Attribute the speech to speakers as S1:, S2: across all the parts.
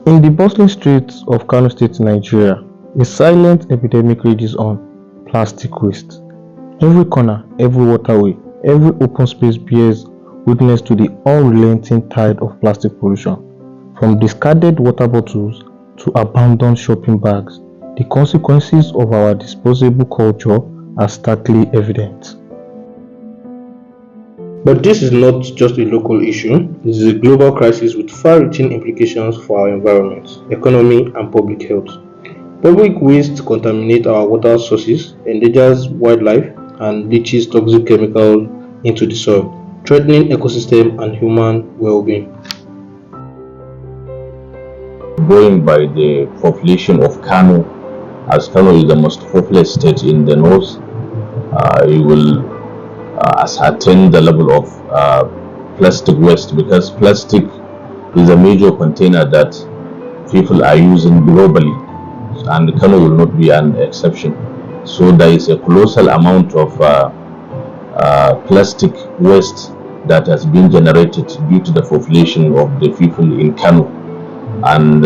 S1: In the bustling streets of Kano State, Nigeria, a silent epidemic rages on: plastic waste. Every corner, every waterway, every open space bears witness to the unrelenting tide of plastic pollution. From discarded water bottles to abandoned shopping bags, the consequences of our disposable culture are starkly evident. But this is not just a local issue, it is a global crisis with far-reaching implications for our environment, economy, and public health. Public waste contaminates our water sources, endangers wildlife, and leaches toxic chemicals into the soil, threatening ecosystem and human well-being.
S2: Going by the population of Kano, as Kano is the most populous state in the north, you will ascertain the level of plastic waste, because plastic is a major container that people are using globally, and Kano will not be an exception. So there is a colossal amount of plastic waste that has been generated due to the population of the people in Kano, and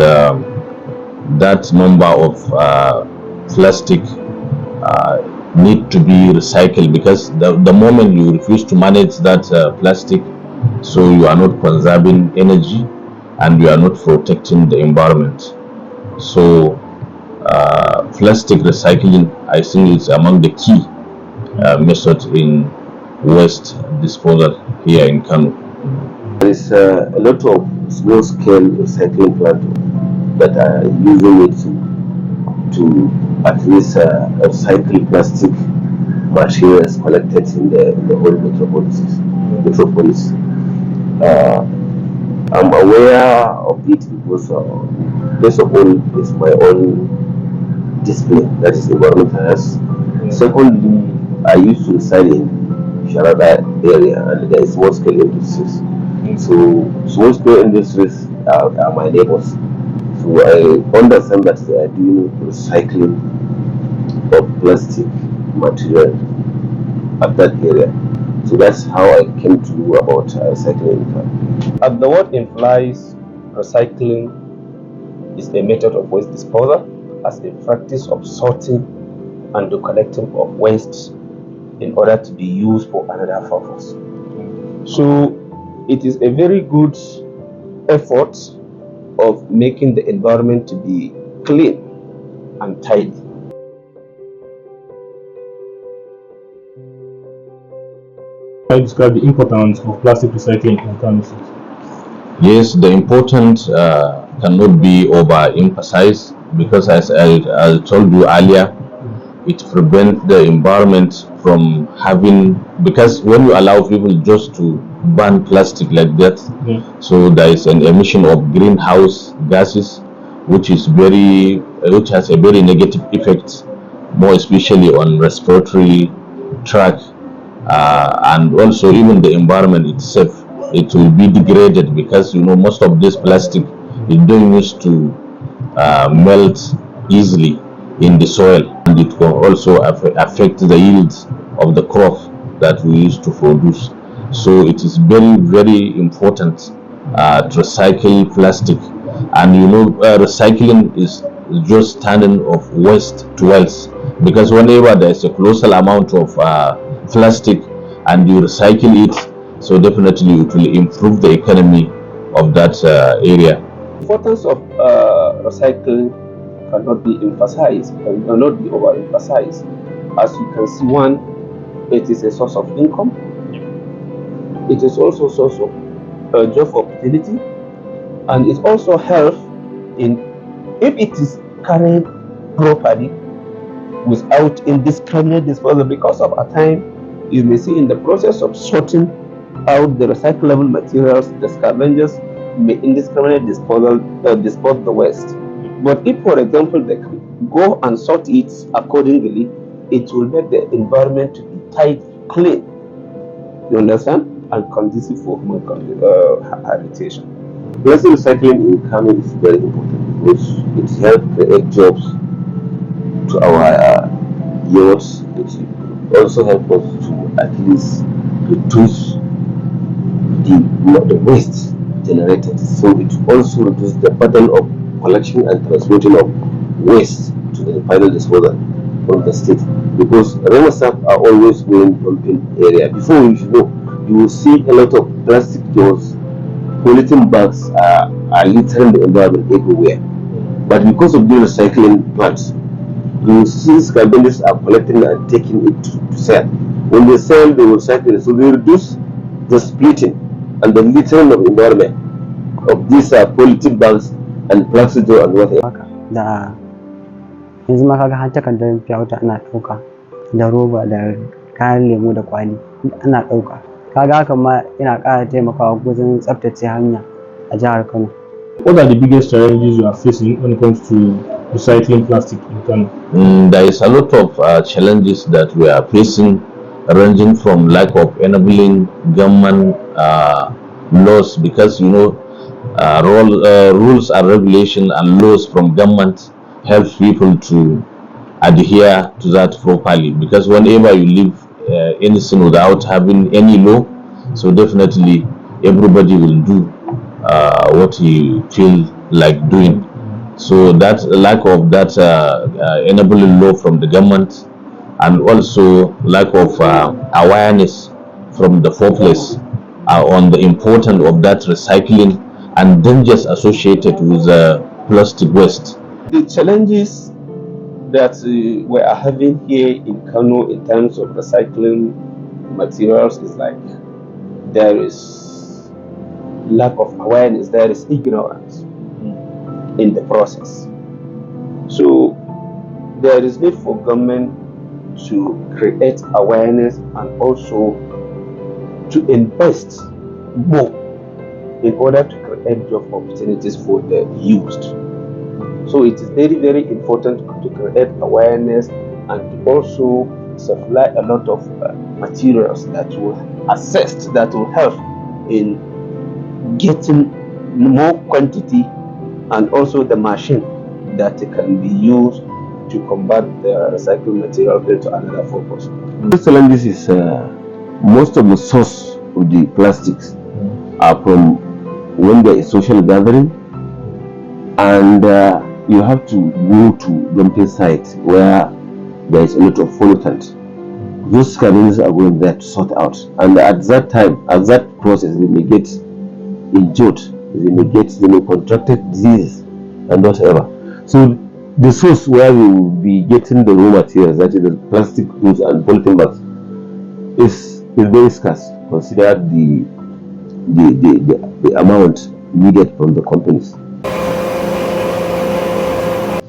S2: that number of plastic need to be recycled, because the moment you refuse to manage that plastic, so you are not conserving energy and you are not protecting the environment. So plastic recycling, I think, is among the key methods in waste disposal here in Kano.
S3: There is a lot of small-scale recycling plants that are using it to at least recycle plastic materials collected in the whole metropolis. I'm aware of it because first of all, it's my own discipline, that is environmental health. Secondly, I used to reside in Sharada area, and there is small-scale industries. So small-scale industries are my neighbors. So I understand that they are doing recycling of plastic material at that area. So that's how I came to know about recycling.
S4: As the word implies, recycling is a method of waste disposal as a practice of sorting and the collecting of waste in order to be used for another purpose. So it is a very good effort of making the environment to be clean and tidy.
S5: I describe the importance of plastic recycling in Kano State.
S2: Yes, the importance cannot be overemphasized, because as I told you earlier, it prevents the environment from having, because when you allow people just to burn plastic like that, so there is an emission of greenhouse gases, which has a very negative effect, more especially on respiratory tract, and also even the environment itself. It will be degraded, because most of this plastic is don't used to melt easily in the soil, and it can also affect the yields of the crop that we used to produce. So it is very, very important to recycle plastic. And recycling is just turning of waste to wealth, because whenever there is a colossal amount of plastic and you recycle it, so definitely it will improve the economy of that area.
S4: The importance of recycling cannot be emphasized and cannot be overemphasized. As you can see, one, it is a source of income. It is also a source of job opportunity, and it also helps in, if it is carried properly without indiscriminate disposal. Because of a time, you may see in the process of sorting out the recyclable materials, the scavengers may indiscriminate dispose the waste. But if, for example, they go and sort it accordingly, it will make the environment to be tight, clean. You understand? And conducive for human habitation.
S3: Plastic recycling in Kano is very important because it helps create jobs to our youth. It also helps us to at least reduce the waste generated. So it also reduces the burden of collection and transporting of waste to the final disposal from the state, because Rema staff are always going dumping area. Before you know, you will see a lot of plastic jars, polythene bags are littering the environment everywhere. But because of the recycling plants, you see scavengers are collecting and taking it to sell. When they sell, they will recycle it, so they reduce the splitting and the littering of environment of these polythene bags and plastic jar and whatever.
S6: Da yanzu ma kaga har takardar fiyauta ana ɗauka da roba da kayan lemu da kwali ana ɗauka. Kaga hakan ma yana ƙara taimakawa wajen tsaftace hanya a jihar Kano.
S5: What are the biggest challenges you are facing when it comes to recycling plastic in Kano?
S2: There is a lot of challenges that we are facing, ranging from lack of enabling government laws, because rules and regulation and laws from government help people to adhere to that properly, because whenever you leave anything without having any law, so definitely everybody will do what he feel like doing. So that lack of that enabling law from the government, and also lack of awareness from the populace on the importance of that recycling and dangers associated with plastic waste.
S4: The challenges that we are having here in Kano in terms of recycling materials is like there is lack of awareness, there is ignorance in the process. So there is need for government to create awareness and also to invest more in order to create job opportunities for the youth. So it is very, very important to create awareness and to also supply a lot of materials that will assist, that will help in getting more quantity, and also the machine that can be used to convert the recycled material into another purpose.
S3: The challenges is most of the source of the plastics are from when there is social gathering, and you have to go to dumping sites where there is a lot of pollutant. Those scavengers are going there to sort out, and at that time, at that process, they may get injured, they may contracted diseases and whatever. So the source where we will be getting the raw materials, that is the plastic goods and polythene bags, is very scarce. Consider the amount needed from the companies.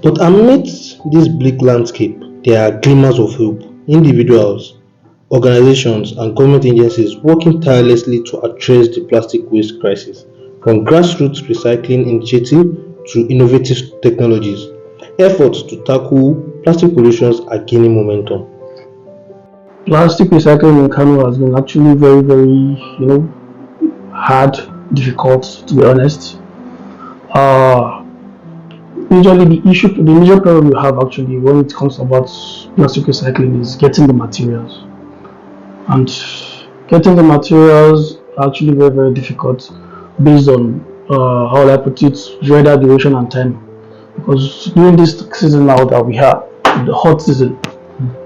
S1: But amidst this bleak landscape, there are glimmers of hope. Individuals, organizations, and government agencies working tirelessly to address the plastic waste crisis, from grassroots recycling initiatives to innovative technologies. Efforts to tackle plastic pollution are gaining momentum. Plastic recycling in Kano has been actually very, very, hard, difficult, to be honest. Usually the major problem we have actually when it comes about plastic recycling is getting the materials. And getting the materials are actually very, very difficult based on how I put it, weather, duration and time. Because during this season now that we have, the hot season,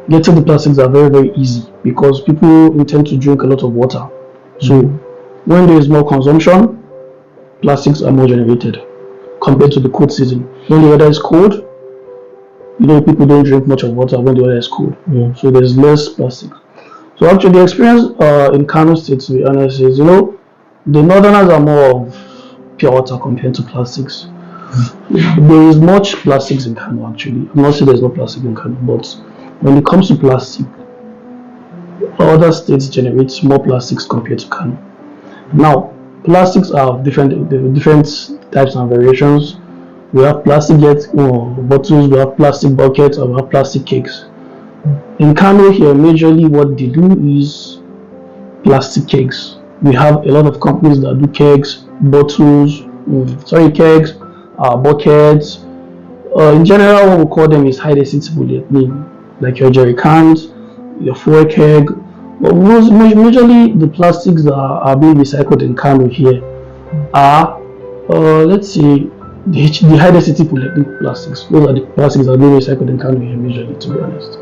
S1: getting the plastics are very, very easy because people intend to drink a lot of water. So when there is more consumption, plastics are more generated compared to the cold season. When the weather is cold, people don't drink much of water when the weather is cold. So there's less plastic. So actually the experience in Kano State, to be honest, is the northerners are more of pure water compared to plastics. There is much plastics in Kano actually. I'm not saying there's no plastic in Kano, but when it comes to plastic, other states generate more plastics compared to Kano. Now, plastics are different types and variations. We have plastic bottles, we have plastic buckets, and we have plastic cakes. In Kano here, majorly what they do is plastic cakes. We have a lot of companies that do cakes, bottles, cakes, buckets. In general, what we call them is high density polyethylene, like your jerry cans, your fuel keg. But majorly the plastics that are being recycled in Kano here are, let's see,
S7: the high density polyethylene plastics. Those are the plastics that are being recycled in Kano here majorly, to be honest.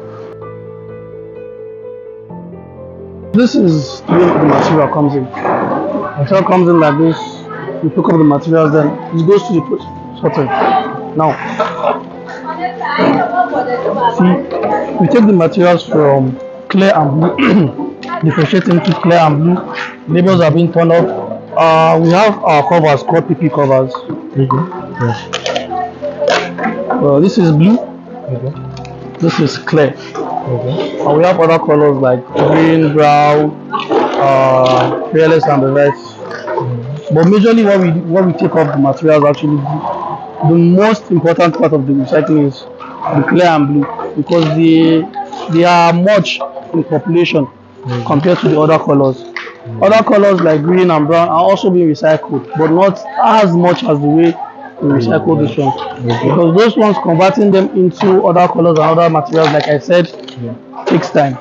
S7: This is the way the material comes in. The material comes in like this. You pick up the materials, then it goes to the sorter. Now, see, we take the materials from clear and blue, differentiate into clear and blue. Labels are being turned up. We have our covers called PP covers. This is blue. This is clear. And we have other colors like green, brown, fearless, and the rest. But majorly, what we take off the materials actually, the most important part of the recycling is the clear and blue, because they are much in population compared to the other colors. Other colors like green and brown are also being recycled, but not as much as the way we recycle this one. Because those ones, converting them into other colors and other materials, like I said, takes time.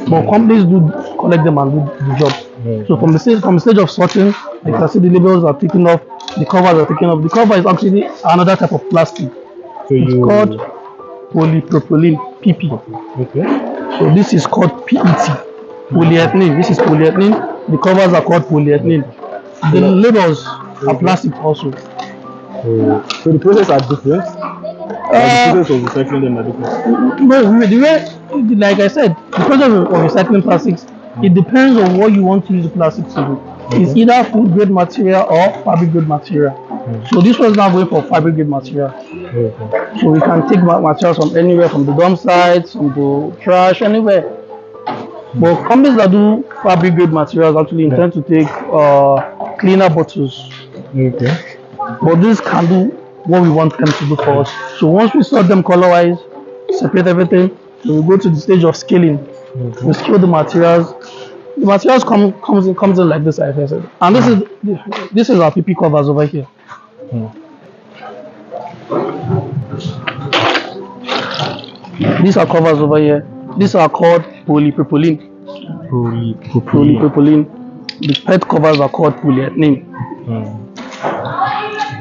S7: But companies do collect them and do the job. So from the stage of sorting, you can see the labels are taken off, the covers are taken off. The cover is actually another type of plastic. It's called polypropylene, PP. So this is called PET, polyethylene. This is polyethylene. The covers are called polyethylene. The labels are plastic also.
S5: So the process are different. The process of recycling them are different.
S7: No, the way, like I said, the process of recycling plastics, it depends on what you want to use the plastics to do. It's either food grade material or fabric grade material. So this was now going for fabric grade material. So we can take materials from anywhere, from the dump sites, from the trash, anywhere. But companies that do fabric grade materials actually intend to take cleaner bottles. But this can do what we want them to do for us. So once we sort them color-wise, separate everything, we go to the stage of scaling. We scale the materials. The materials comes in like this, as I said. And this is our PP covers over here. These are covers over here. These are called polypropylene. Polypropylene. The PET covers are called polyethylene.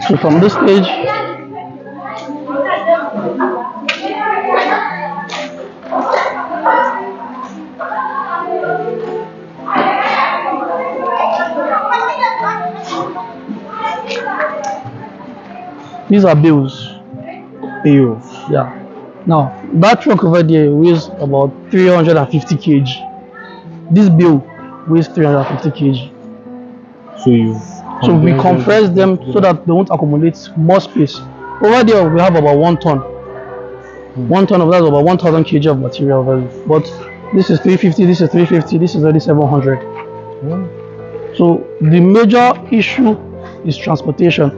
S7: So from this stage, these are bales. Yeah. Now that truck over there weighs about 350 kg. This bale weighs 350 kg. So we compress them so that they won't accumulate more space. Over there we have about 1 ton. 1 ton of that is about 1,000 kg of material value. But this is 350, this is 350, this is already 700. So the major issue is transportation.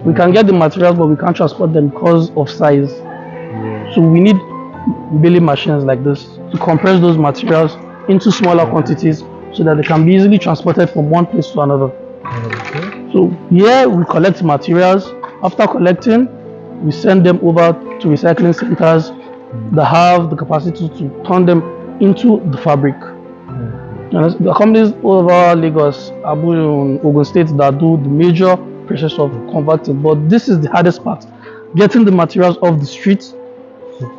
S7: We can get the materials, but we can't transport them because of size. So we need baling machines like this to compress those materials into smaller quantities so that they can be easily transported from one place to another. So here we collect materials. After collecting, we send them over to recycling centers that have the capacity to turn them into the fabric. And the companies over Lagos, Abu, Ogun State that do the major process of converting. But this is the hardest part. Getting the materials off the streets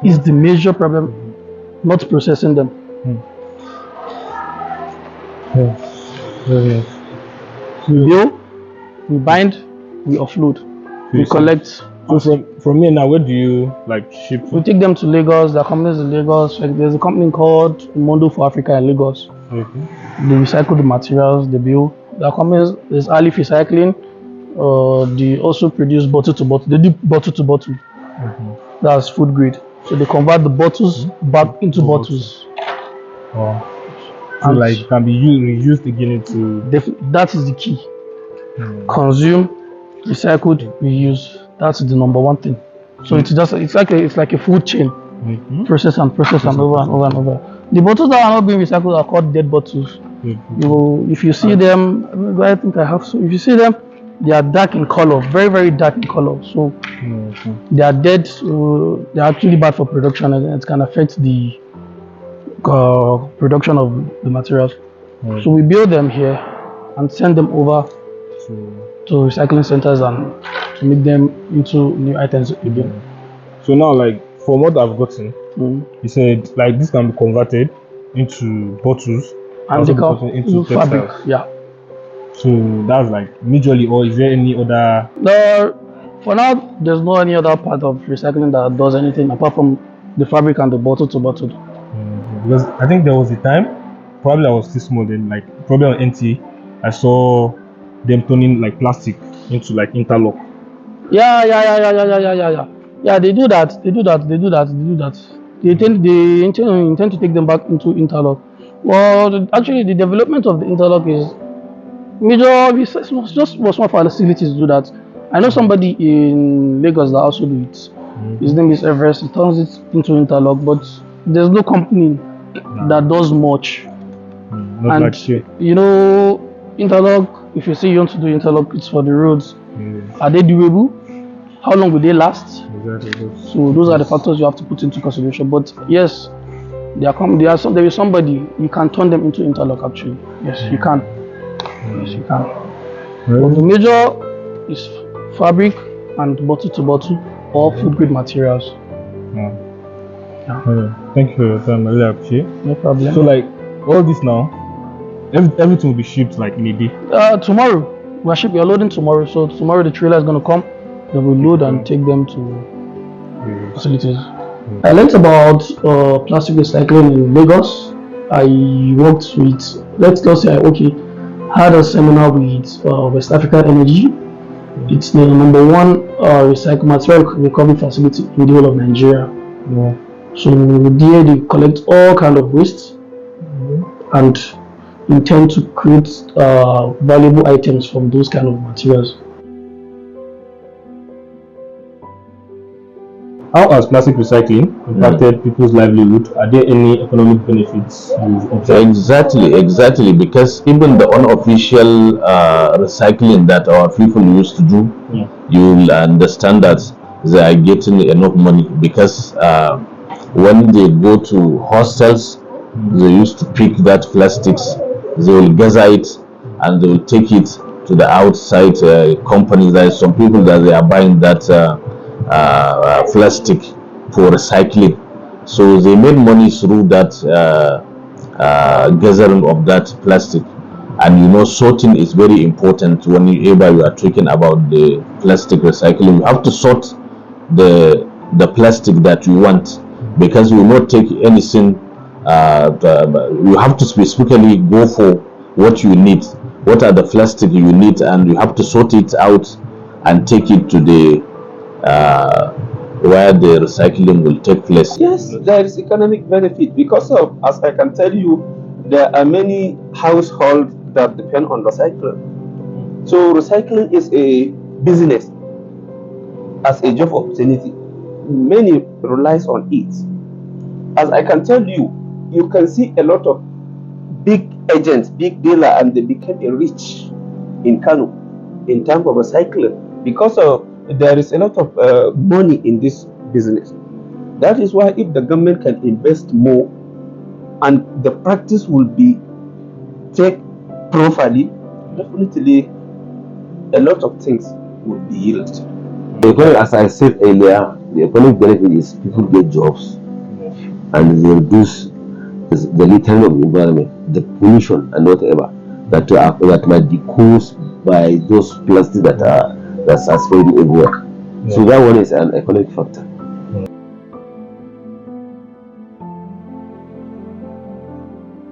S7: is the major problem, not processing them. We build, we bind, we offload, we collect.
S5: So from here now, where do you ship?
S7: We take them to Lagos. There are companies in Lagos. Like there's a company called Mondo for Africa in Lagos. They recycle the materials, they build. There are companies, there's Alif Recycling. They also produce bottle to bottle. They do bottle to bottle. That's food grade. So they convert the bottles back into bottles.
S5: So and can be reused again into.
S7: That is the key. Consume, recycled, reuse. That's the number one thing. So it's like a food chain. Process and over and over and over. The bottles that are not being recycled are called dead bottles. If you see them, I think I have. So if you see them, they are dark in color, very very dark in color. So they are dead. So they are actually bad for production, and it can affect the production of the materials. So we build them here and send them over to recycling centers and to make them into new items again.
S5: So now, like from what I've gotten,
S7: Mm.
S5: he said like this can be converted into bottles
S7: And
S5: also
S7: they
S5: be
S7: come
S5: converted into
S7: fabric.
S5: textiles.
S7: Yeah.
S5: So that's like majorly, or is there any other?
S7: For now, there's no any other part of recycling that does anything apart from the fabric and the bottle to bottle.
S5: Because I think there was a time, probably I was still small then, like probably on NT, I saw them turning like plastic into like interlock.
S7: Yeah, they do that. They intend to take them back into interlock. Well, actually, the development of the interlock is major. It's just was small facilities do that. I know somebody in Lagos that also do it. His name is Everest. He turns it into interlock, but there's no company that does much.
S5: Not like here.
S7: You know, interlock. If you say you want to do interlock, it's for the roads. Are they durable? How long will they last?
S5: Exactly.
S7: So those are the factors you have to put into consideration. But yes, there is somebody you can turn them into interlock actually. Yes, you can. Yes, you can. But the major is fabric and bottle to bottle or food grade materials.
S5: Thank you for your time. I really appreciate.
S7: No problem.
S5: So like all this now, everything will be shipped like in a day.
S7: Tomorrow we are loading tomorrow. So tomorrow the trailer is gonna come. Then we load and take them to facilities. I learned about plastic recycling in Lagos. I worked with, let's say had a seminar with West African Energy. It's the number one recycle material recovery facility in the whole of Nigeria. So there they collect all kind of waste and intend to create valuable items from those kind of materials.
S5: How has plastic recycling impacted people's livelihood? Are there any economic benefits you've observed?
S2: Exactly, because even the unofficial recycling that our people used to do, you will understand that they are getting enough money because when they go to hostels, they used to pick that plastics, they will gather it and they will take it to the outside companies. There are some people that they are buying that plastic for recycling, so they made money through that gathering of that plastic. And you know, sorting is very important whenever you are talking about the plastic recycling. You have to sort the plastic that you want, because you will not take anything. You have to specifically go for what you need, what are the plastic you need, and you have to sort it out and take it to the where the recycling will take place.
S4: Yes, there is economic benefit because of, as I can tell you, there are many households that depend on recycling. So recycling is a business as a job opportunity. Many relies on it. As I can tell you, you can see a lot of big agents, big dealer, and they became rich in Kano in terms of recycling because of there is a lot of money in this business. That is why if the government can invest more and the practice will be take properly, definitely a lot of things will be yielded.
S3: As I said earlier, the economic benefit is people get jobs and they reduce the littering of the environment, the pollution and whatever that might be caused by those plastics that are spreading everywhere. So that one is an economic factor.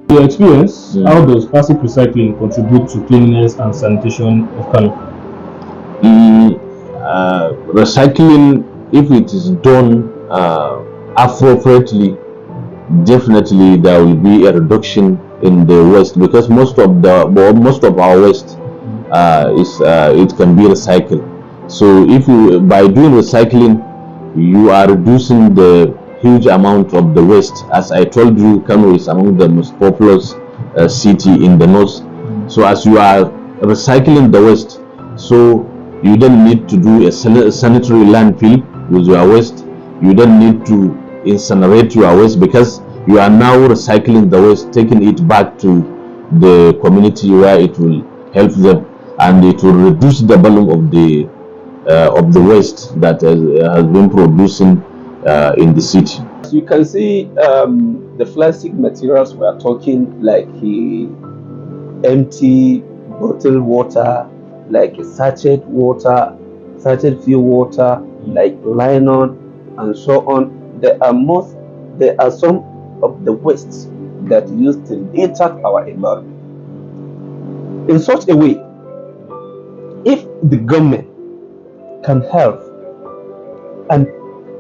S5: In your experience, how does plastic recycling contribute to cleanliness and sanitation of Kano?
S2: Recycling, if it is done appropriately, definitely there will be a reduction in the waste, because most of our waste it can be recycled. So if you, by doing recycling, you are reducing the huge amount of the waste. As I told you, Kano is among the most populous city in the north. So as you are recycling the waste, so you don't need to do a sanitary landfill with your waste. You don't need to incinerate your waste, because you are now recycling the waste, taking it back to the community where it will help them, and it will reduce the volume of the of the waste that has been producing in the city.
S4: As you can see, the plastic materials we are talking, like empty bottled water, like sachet water, sachet fuel water, like nylon, and so on. There are some of the wastes that used to impact our environment in such a way. If the government can help and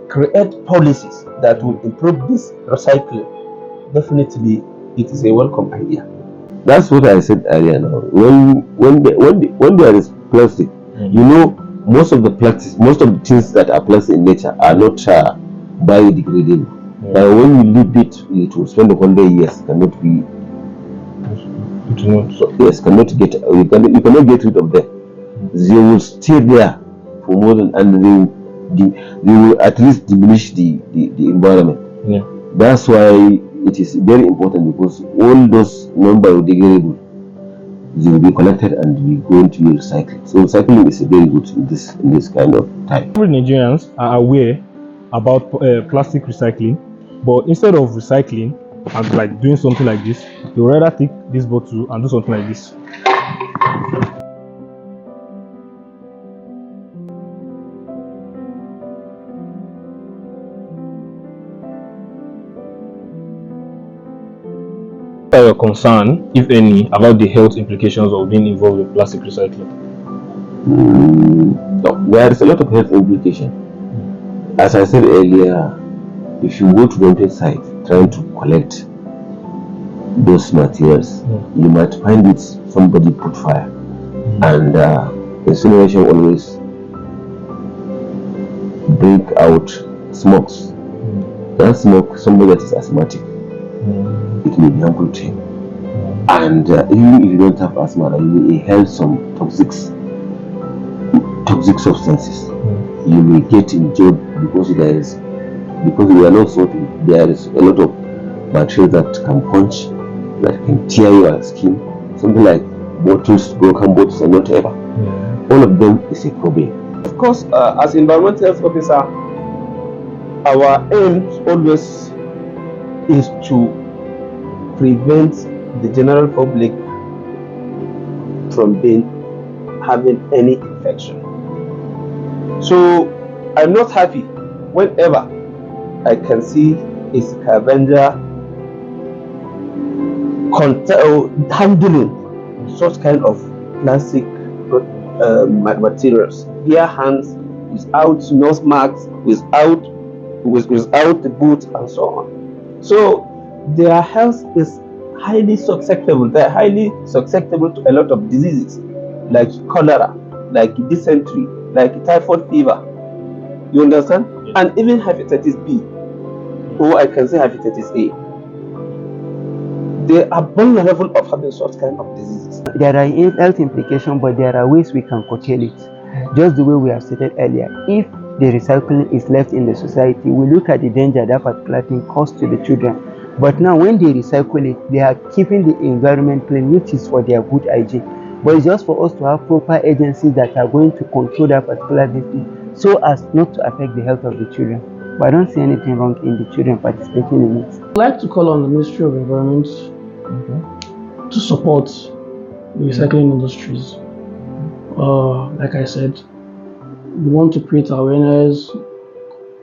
S4: create policies that will improve this recycling, definitely it is a welcome idea.
S3: That's what I said earlier. Now, when there is plastic, you know, most of the things that are plastic in nature are not biodegradable. But when you leave it will spend 100 years, cannot be. Yes, cannot get. You cannot get rid of them. They will stay there for more than, and they will at least diminish the environment.
S1: Yeah.
S3: That's why it is very important, because all those non-biodegradable, they will be collected and be going to be recycled. So recycling is very good in this kind of time.
S5: Every Nigerians are aware about plastic recycling, but instead of recycling and like doing something like this, they would rather take this bottle and do something like this.
S1: What are your concern, if any, about the health implications of being involved in plastic recycling?
S3: No, there is a lot of health implication. As I said earlier, if you go to the site trying to collect those materials, you might find it somebody put fire, and incineration always break out smokes. That smoke, somebody that is asthmatic, it may be harmful to him. And even if you don't have asthma, you may inhale some toxic substances. You may get injured because we are not sorting. There is a lot of material that can punch, that can tear your skin, something like broken bottles and whatever. All of them is a problem.
S4: Of course, as environmental health officer, our aim always is to prevent the general public from having any infection. So I'm not happy whenever I can see a scavenger handling such kind of plastic materials, bare hands, without nose masks, without the boots, and so on. So their health is highly susceptible. They're highly susceptible to a lot of diseases like cholera, like dysentery, like typhoid fever. You understand? And even hepatitis B, or I can say hepatitis A. They are vulnerable of having such kind of diseases.
S6: There are health implications, but there are ways we can curtail it. Just the way we have stated earlier, if the recycling is left in the society, we look at the danger that particular thing causes to the children. But now when they recycle it, they are keeping the environment clean, which is for their good hygiene. But it's just for us to have proper agencies that are going to control that particular thing, so as not to affect the health of the children. But I don't see anything wrong in the children participating in it.
S7: I'd like to call on the Ministry of Environment to support the recycling industries. Like I said, we want to create awareness,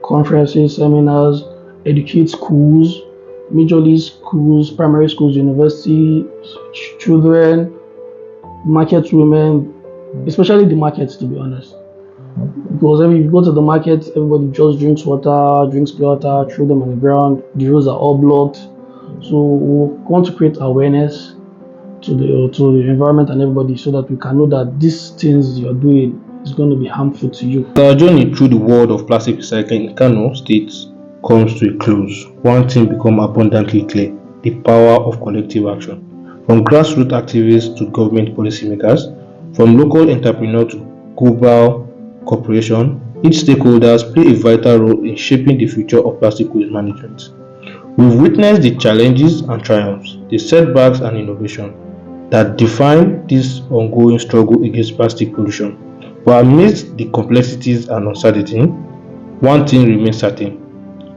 S7: conferences, seminars, educate schools, majorly schools, primary schools, university, children, market women, especially the markets, to be honest. Because if you go to the market, everybody just drinks pure water, throw them on the ground, the roads are all blocked. So we want to create awareness to the environment and everybody, so that we can know that these things you're doing is going to be harmful to you.
S1: Our journey through the world of plastic recycling in Kano State comes to a close. One thing becomes abundantly clear: the power of collective action. From grassroots activists to government policymakers, from local entrepreneur to global corporation, each stakeholders play a vital role in shaping the future of plastic waste management. We've witnessed the challenges and triumphs, the setbacks and innovation that define this ongoing struggle against plastic pollution. But amidst the complexities and uncertainty, one thing remains certain: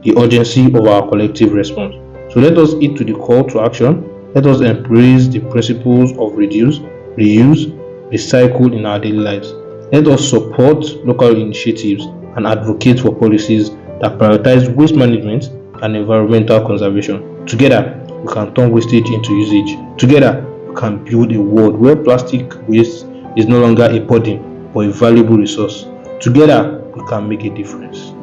S1: the urgency of our collective response. So let us heed to the call to action. Let us embrace the principles of reduce, reuse, recycle in our daily lives. Let us support local initiatives and advocate for policies that prioritize waste management and environmental conservation. Together, we can turn wastage into usage. Together, we can build a world where plastic waste is no longer a burden but a valuable resource. Together, we can make a difference.